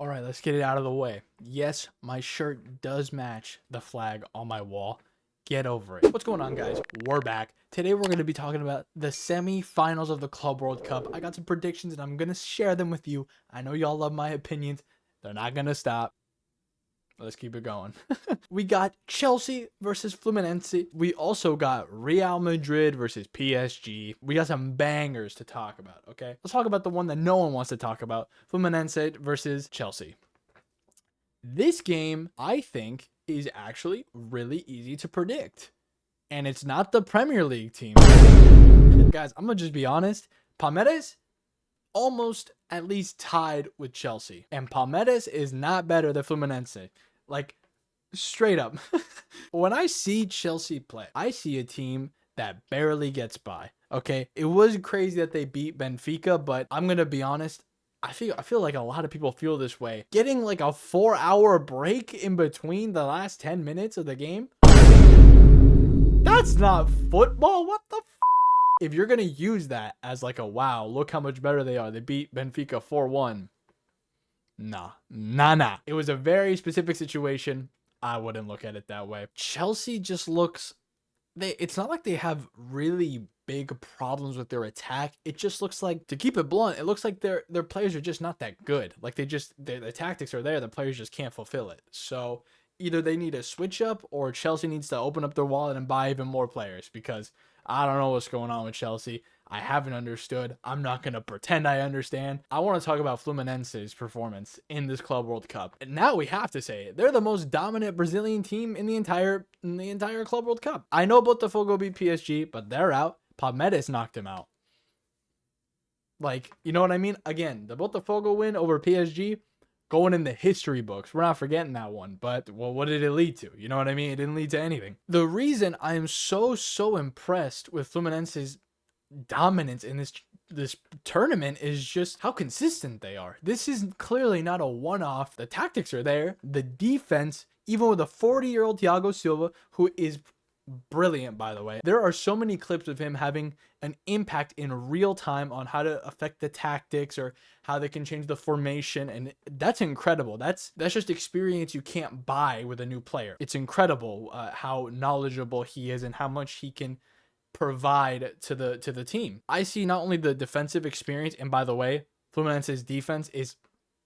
All right, let's get it out of the way. Yes, my shirt does match the flag on my wall. Get over it. What's going on, guys? We're back. Today, we're going to be talking about the semi-finals of the Club World Cup. I got some predictions, and I'm going to share them with you. I know y'all love my opinions. They're not going to stop. Let's keep it going. We got Chelsea versus Fluminense. We also got Real Madrid versus PSG. We got some bangers to talk about, okay? Let's talk about the one that no one wants to talk about. Fluminense versus Chelsea. This game, I think, is actually really easy to predict. And it's not the Premier League team. Guys, I'm going to just be honest. Palmeiras almost at least tied with Chelsea. And Palmeiras is not better than Fluminense. Like, straight up. When I see Chelsea play, I see a team that barely gets by. Okay, it was crazy that they beat Benfica, but I'm gonna be honest. I feel like a lot of people feel this way. Getting like a 4-hour break in between the last 10 minutes of the game. That's not football. What the if you're going to use that as like a wow, look how much better they are. They beat Benfica 4-1. Nah. It was a very specific situation. I wouldn't look at it that way. Chelsea just looks it's not like they have really big problems with their attack. It just looks like, to keep it blunt, it looks like their players are just not that good. Like the tactics are there, the players just can't fulfill it. So either they need a switch up or Chelsea needs to open up their wallet and buy even more players, because I don't know what's going on with Chelsea. I haven't understood. I'm not going to pretend I understand. I want to talk about Fluminense's performance in this Club World Cup. And now we have to say it. They're the most dominant Brazilian team in the entire Club World Cup. I know Botafogo beat PSG, but they're out. Palmeiras knocked him out. Like, you know what I mean? Again, the Botafogo win over PSG, going in the history books. We're not forgetting that one. But, well, what did it lead to? You know what I mean? It didn't lead to anything. The reason I'm so impressed with Fluminense's dominance in this tournament is just how consistent they are. This is clearly not a one-off. The tactics are there. The defense, even with a 40-year-old Thiago Silva, who is brilliant, by the way. There are so many clips of him having an impact in real time on how to affect the tactics or how they can change the formation, and that's incredible. That's just experience you can't buy with a new player. It's incredible how knowledgeable he is and how much he can provide to the team. I see not only the defensive experience, and by the way, Fluminense's defense is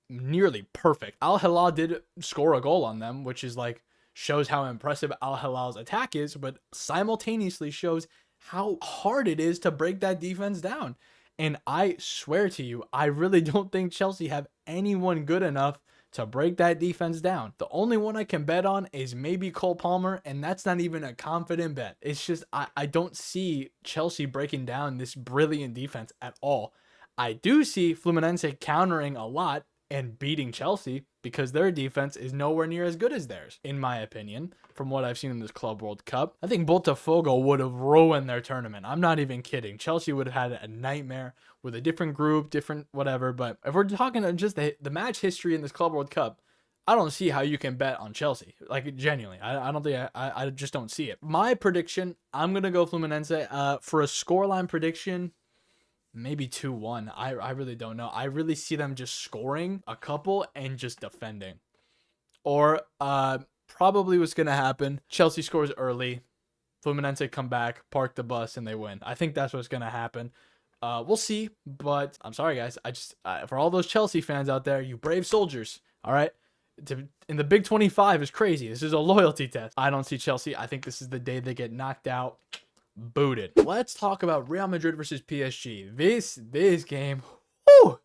nearly perfect. Al Hilal did score a goal on them, which is like shows how impressive Al Hilal's attack is, but simultaneously shows how hard it is to break that defense down. And I swear to you, I really don't think Chelsea have anyone good enough to break that defense down. The only one I can bet on is maybe Cole Palmer, and that's not even a confident bet. It's just I don't see Chelsea breaking down this brilliant defense at all. I do see Fluminense countering a lot and beating Chelsea because their defense is nowhere near as good as theirs, in my opinion, from what I've seen in this Club World Cup. I think Botafogo would have ruined their tournament. I'm not even kidding. Chelsea would have had a nightmare with a different group, different whatever. But if we're talking just the match history in this Club World Cup, I don't see how you can bet on Chelsea. Like, genuinely. I don't think I just don't see it. My prediction, I'm going to go Fluminense. For a scoreline prediction, maybe 2-1. I really don't know. I really see them just scoring a couple and just defending. Or probably what's going to happen, Chelsea scores early, Fluminense come back, park the bus, and they win. I think that's what's going to happen. We'll see, but I'm sorry, guys. I just for all those Chelsea fans out there, you brave soldiers, all right? In the Big 25 is crazy. This is a loyalty test. I don't see Chelsea. I think this is the day they get knocked out. Booted. Let's talk about Real Madrid versus PSG. This game, whew,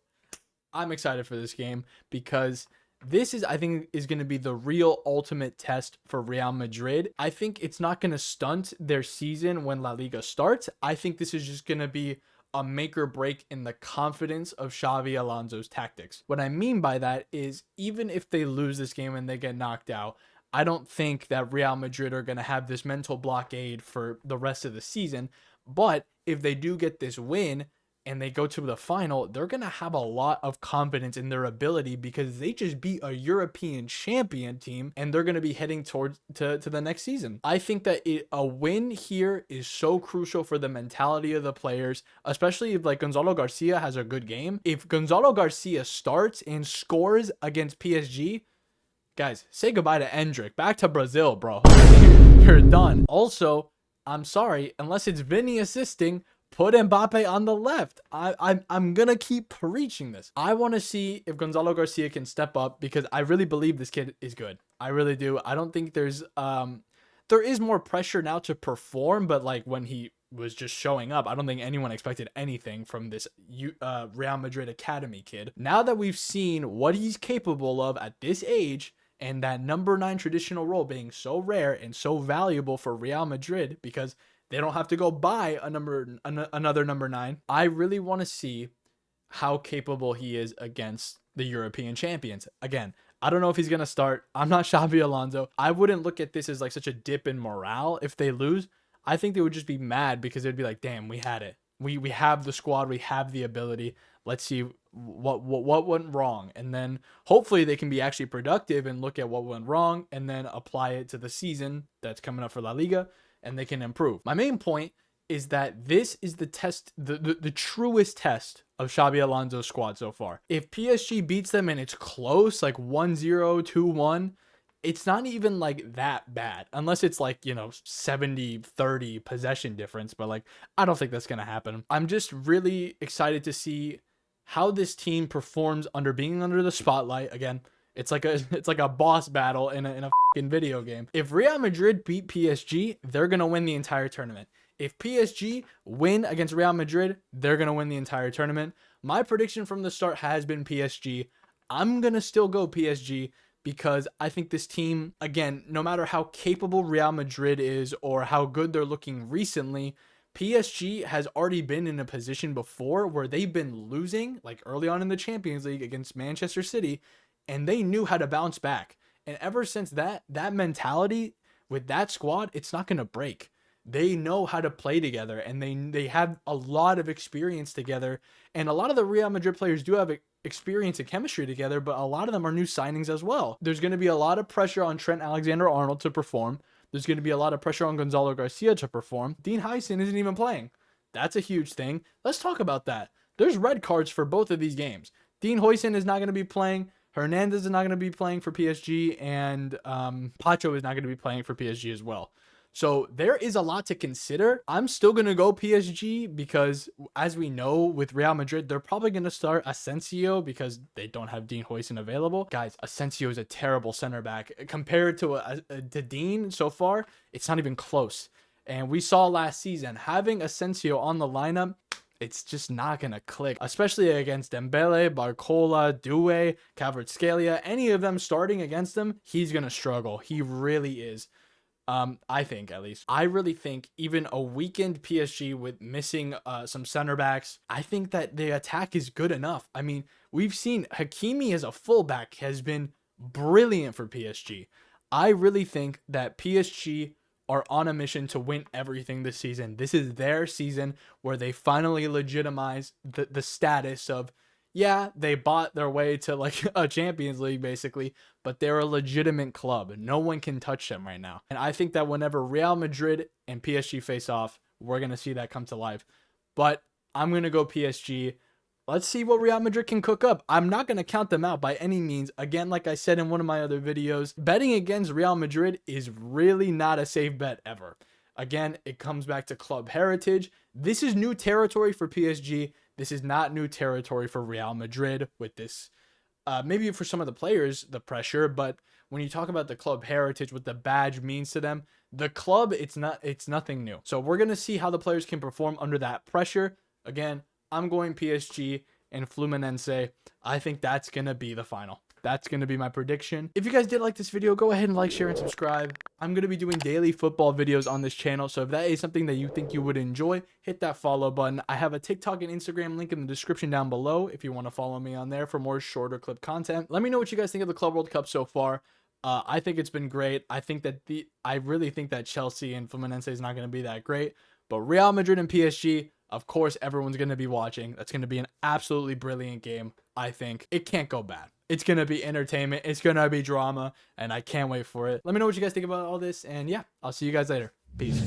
I'm excited for this game because this is, I think, is going to be the real ultimate test for Real Madrid. I think it's not going to stunt their season when La Liga starts. I think this is just going to be a make or break in the confidence of Xavi Alonso's tactics. What I mean by that is, even if they lose this game and they get knocked out, I don't think that Real Madrid are going to have this mental blockade for the rest of the season. But if they do get this win and they go to the final, they're going to have a lot of confidence in their ability because they just beat a European champion team, and they're going to be heading towards to the next season. I think that a win here is so crucial for the mentality of the players, especially if like Gonzalo Garcia has a good game. If Gonzalo Garcia starts and scores against PSG, guys, say goodbye to Endrick. Back to Brazil, bro. You're done. Also, I'm sorry, unless it's Vinny assisting, put Mbappe on the left. I'm gonna keep preaching this. I want to see if Gonzalo Garcia can step up because I really believe this kid is good. I really do. I don't think there is more pressure now to perform, but like when he was just showing up, I don't think anyone expected anything from this Real Madrid academy kid. Now that we've seen what he's capable of at this age, and that number 9 traditional role being so rare and so valuable for Real Madrid because they don't have to go buy another number 9. I really want to see how capable he is against the European champions. Again, I don't know if he's going to start. I'm not Xabi Alonso. I wouldn't look at this as like such a dip in morale if they lose. I think they would just be mad because they'd be like, damn, we had it. We have the squad. We have the ability. Let's see what went wrong. And then hopefully they can be actually productive and look at what went wrong and then apply it to the season that's coming up for La Liga, and they can improve. My main point is that this is the test, the truest test of Xabi Alonso's squad so far. If PSG beats them and it's close, like 1-0, 2-1, it's not even like that bad unless it's like, 70-30 possession difference. But like, I don't think that's going to happen. I'm just really excited to see how this team performs being under the spotlight. Again, it's like a boss battle in a fucking video game. If Real Madrid beat PSG, they're going to win the entire tournament. If PSG win against Real Madrid, they're going to win the entire tournament. My prediction from the start has been PSG. I'm going to still go PSG because I think this team, again, no matter how capable Real Madrid is or how good they're looking recently, PSG has already been in a position before where they've been losing, like early on in the Champions League against Manchester City, and they knew how to bounce back. And ever since that mentality with that squad, it's not going to break. They know how to play together, and they have a lot of experience together. And a lot of the Real Madrid players do have experience and chemistry together, but a lot of them are new signings as well. There's going to be a lot of pressure on Trent Alexander-Arnold to perform. There's going to be a lot of pressure on Gonzalo Garcia to perform. Dean Huysen isn't even playing. That's a huge thing. Let's talk about that. There's red cards for both of these games. Dean Huysen is not going to be playing. Hernandez is not going to be playing for PSG, and Pacho is not going to be playing for PSG as well. So there is a lot to consider. I'm still going to go PSG because, as we know, with Real Madrid, they're probably going to start Asensio because they don't have Dean Huysen available. Guys, Asensio is a terrible center back. Compared to Dean so far, it's not even close. And we saw last season, having Asensio on the lineup, it's just not going to click, especially against Dembele, Barcola, Doué, Kvaratskhelia. Any of them starting against him, he's going to struggle. He really is. I think, at least. I really think even a weakened PSG with missing some center backs, I think that the attack is good enough. I mean, we've seen Hakimi as a fullback has been brilliant for PSG. I really think that PSG are on a mission to win everything this season. This is their season where they finally legitimize the status of, yeah, they bought their way to like a Champions League basically, but they're a legitimate club. No one can touch them right now. And I think that whenever Real Madrid and PSG face off, we're going to see that come to life. But I'm going to go PSG. Let's see what Real Madrid can cook up. I'm not going to count them out by any means. Again, like I said in one of my other videos, betting against Real Madrid is really not a safe bet ever. Again, it comes back to club heritage. This is new territory for PSG. This is not new territory for Real Madrid with this. Maybe for some of the players, the pressure, but when you talk about the club heritage, what the badge means to them, the club, it's nothing new. So we're going to see how the players can perform under that pressure. Again, I'm going PSG and Fluminense. I think that's going to be the final. That's going to be my prediction. If you guys did like this video, go ahead and like, share, and subscribe. I'm going to be doing daily football videos on this channel. So if that is something that you think you would enjoy, hit that follow button. I have a TikTok and Instagram link in the description down below if you want to follow me on there for more shorter clip content. Let me know what you guys think of the Club World Cup so far. I think it's been great. I really think that Chelsea and Fluminense is not going to be that great. But Real Madrid and PSG, Of course, everyone's going to be watching. That's going to be an absolutely brilliant game. I think it can't go bad. It's going to be entertainment. It's going to be drama, and I can't wait for it. Let me know what you guys think about all this. And yeah, I'll see you guys later. Peace.